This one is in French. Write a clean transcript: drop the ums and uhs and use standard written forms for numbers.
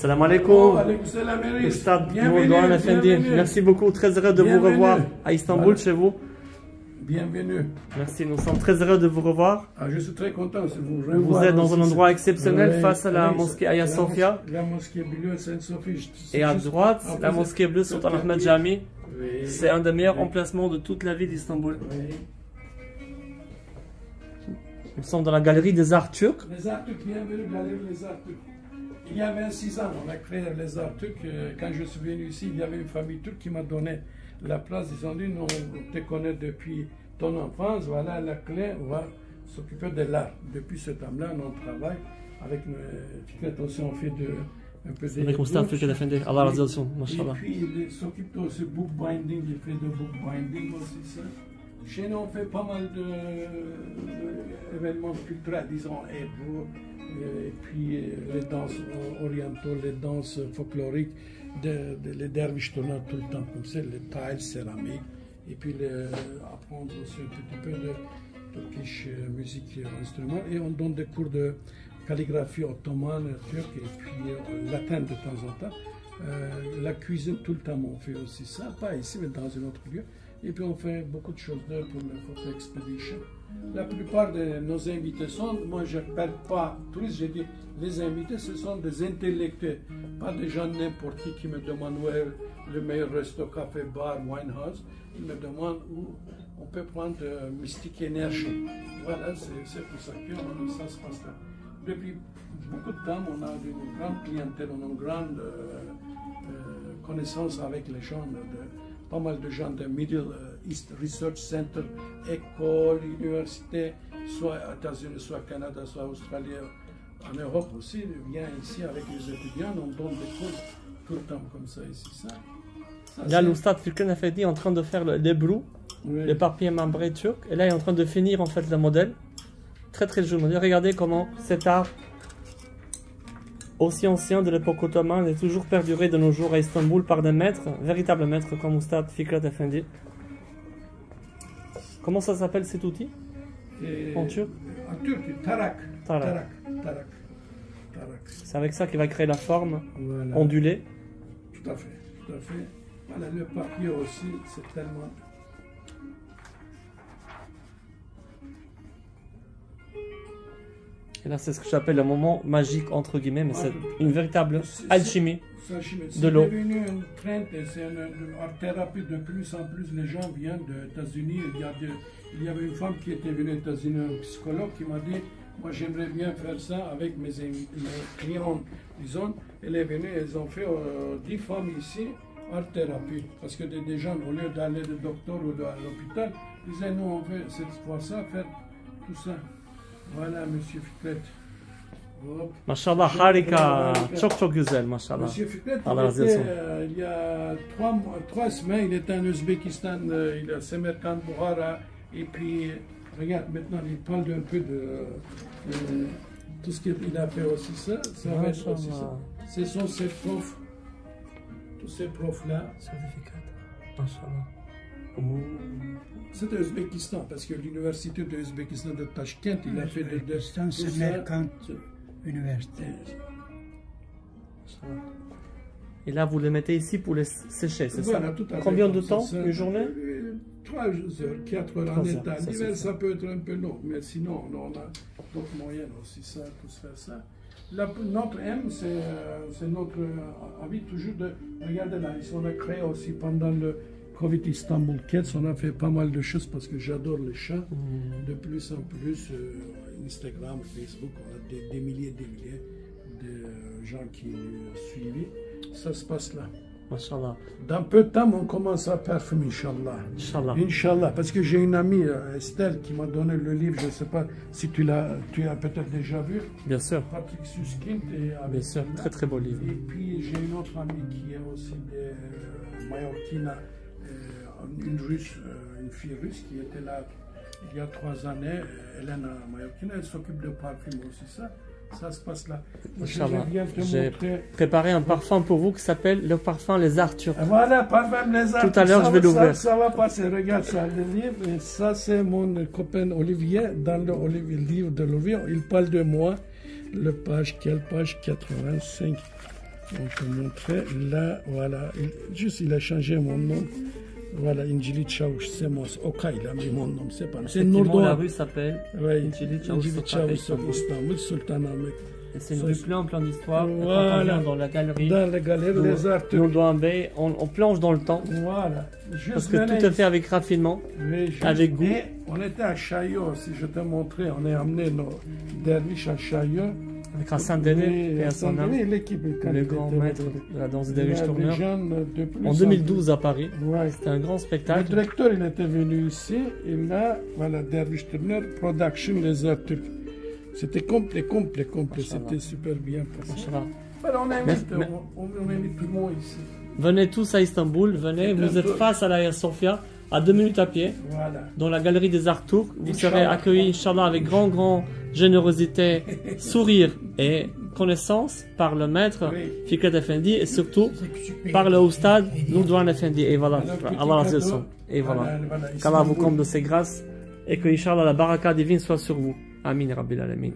Salam alaikum. Ustad Mourdoan Effendi. Merci beaucoup, très heureux de vous revoir à Istanbul, chez vous. Bienvenue. Merci, nous sommes très heureux de vous revoir. Je suis très content de vous revoir. Vous êtes dans un endroit exceptionnel face à la mosquée Hagia Sophia. La mosquée bleue Sainte-Sophie. Et à droite, la mosquée bleue Sultan Ahmed Jami. C'est un des meilleurs emplacements de toute la ville d'Istanbul. Nous sommes dans la galerie des arts turcs. Les arts turcs, bienvenue, galerie des arts turcs. Il y a 26 ans, on a créé les arts turcs. Quand je suis venu ici, il y avait une famille turque qui m'a donné la place. Ils ont dit, nous, on te connaît depuis ton enfance, voilà la clé, on va s'occuper de l'art. Depuis ce temps-là, on travaille avec Fikret aussi, on fait un peu de... Avec Mustafa Fikret Effendi, Allah razı olsun, Et mashallah. puis, il s'occupe aussi bookbinding, il fait de bookbinding aussi, ça. Chez nous, on fait pas mal d'événements culturels, disons, et puis les danses orientales, les danses folkloriques, les derviches tournent tout le temps comme ça, les tiles, céramiques, et puis apprendre aussi un petit peu de turkish musique et instruments. Et on donne des cours de calligraphie ottomane, turque, et puis latin de temps en temps. La cuisine, tout le temps, on fait aussi ça, pas ici, mais dans un autre lieu. Et puis on fait beaucoup de choses pour la photo expedition. La plupart de nos invités sont, moi je n'appelle pas touristes, je dis les invités, ce sont des intellectuels, pas des gens n'importe qui me demandent où est le meilleur resto, café, bar, wine house. Ils me demandent où on peut prendre Mystique Énergie. Voilà, c'est pour ça que ça se passe là. Depuis beaucoup de temps, on a une grande clientèle, on a une grande connaissance avec les gens. Pas mal de gens de Middle East Research Center, école, université, soit aux États-Unis, soit au Canada, soit en Australie, en Europe aussi, viennent ici avec les étudiants, on donne des cours tout le temps comme ça ici. Il y a l'Oustad Fikret Effendi en train de faire l'ébrou, le papier membré turc, et là il est en train de finir en fait le modèle. Très très joli modèle. Regardez comment cet art aussi ancien de l'époque ottomane est toujours perduré de nos jours à Istanbul par des maîtres, véritables maîtres comme Ustad Fikret Effendi. Comment ça s'appelle cet outil en turc? En turc, tarak. Tarak. C'est avec ça qu'il va créer la forme ondulée. Tout à fait, tout à fait. Voilà, le papier aussi, c'est tellement... Et là, c'est ce que j'appelle le moment magique, entre guillemets, mais c'est une véritable alchimie de l'eau. C'est devenu une trend, c'est une art-thérapie. De plus en plus, les gens viennent des États-Unis. Il y avait une femme qui était venue aux États-Unis, un psychologue, qui m'a dit, moi j'aimerais bien faire ça avec mes clients, disons. Elle est venue, elles ont fait 10 femmes ici, art-thérapie. Parce que des gens, au lieu d'aller au docteur ou à l'hôpital, ils disaient, nous on fait cette fois-ça, faites tout ça. Voilà, Monsieur Fikret. Maşallah harika. Çok güzel maşallah. Monsieur Fikret, il y a 3 semaines, il était en Ouzbékistan, il a Semerkand, Bukhara, et puis, regarde, maintenant, il parle un peu de tout ce qu'il a fait aussi, ça va être aussi ça. Ce sont ces profs, tous ces profs-là. Certificat. Maşallah. C'était l'Ouzbékistan, parce que l'université de l'Ouzbékistan de Tashkent, il a fait des... Semerkand Université. Et là, vous les mettez ici pour les sécher, c'est voilà, ça? tout à fait. Combien de temps, une journée? 3 heures, 4 heures en état. L'hiver, ça peut être un peu long, mais sinon, on a d'autres moyens aussi, ça, pour se faire ça. Notre aime, c'est notre envie toujours de regarder là. Ici, on a créé aussi pendant le Covid Istanbul Kids, on a fait pas mal de choses parce que j'adore les chats. De plus en plus, Instagram, Facebook, on a des milliers de gens qui nous suivent. Ça se passe là. Mashallah. Dans peu de temps, on commence à parfumer, Inch'Allah. Inch'Allah. Inch'Allah. Parce que j'ai une amie, Estelle, qui m'a donné le livre, je ne sais pas si tu as peut-être déjà vu. Bien sûr. Patrick Suskind. Bien sûr, très très beau livre. Et puis j'ai une autre amie qui est aussi de Mallorquina, une russe, une fille russe qui était là il y a 3 années, Hélène Mallorquina, elle s'occupe de parfum aussi, ça se passe là. J'ai préparé un parfum pour vous qui s'appelle le parfum Les Arts Turcs. Voilà, parfum Les Arts Turcs. Tout à l'heure, je vais l'ouvrir. Ça va passer, regarde ça, le livre. Et ça, c'est mon copain Olivier. Dans le livre de l'Olivier, il parle de moi. Quelle page 85. On peut montrer là, voilà. Juste, il a changé mon nom. Voilà, Injili Chaouch, c'est mon Oka, il a mis mon nom, c'est pas. C'est Effectivement, la rue s'appelle Injili Chaouch, Istanbul, Sultan Ahmed. Et c'est une rue plein en plein d'histoire. Voilà. Quand on vient dans la galerie, les arts on plonge dans le temps. Voilà. Parce que tout est fait avec raffinement, avec goût. Et on était à Chaillot, si je t'ai montré, on a amené nos derviches à Chaillot. Avec Hassan Dene et Hassan Dene, l'équipe, le grand maître de la danse des derviches tourneurs. En En 2012 à Paris. Ouais. C'était un grand Le spectacle. directeur, il était venu ici, et là, voilà, Dervish Tourneur, Production, les arts turcs. C'était complet. C'était super bien passé. Voilà, on invite tout le monde ici. Venez tous à Istanbul, venez, vous êtes face à la Sofia, à 2 minutes à pied, Voilà. dans la galerie des arts turcs. Vous serez accueillis, Inch'Allah, avec grande générosité, sourire et connaissance par le maître Fikret Effendi et surtout par le Oustad Nourdouan Effendi. Et voilà, Allah la leçon. Et voilà, qu'Allah vous comble de ses grâces et que, Inch'Allah, la baraka divine soit sur vous. Amin, Rabbil Alamin.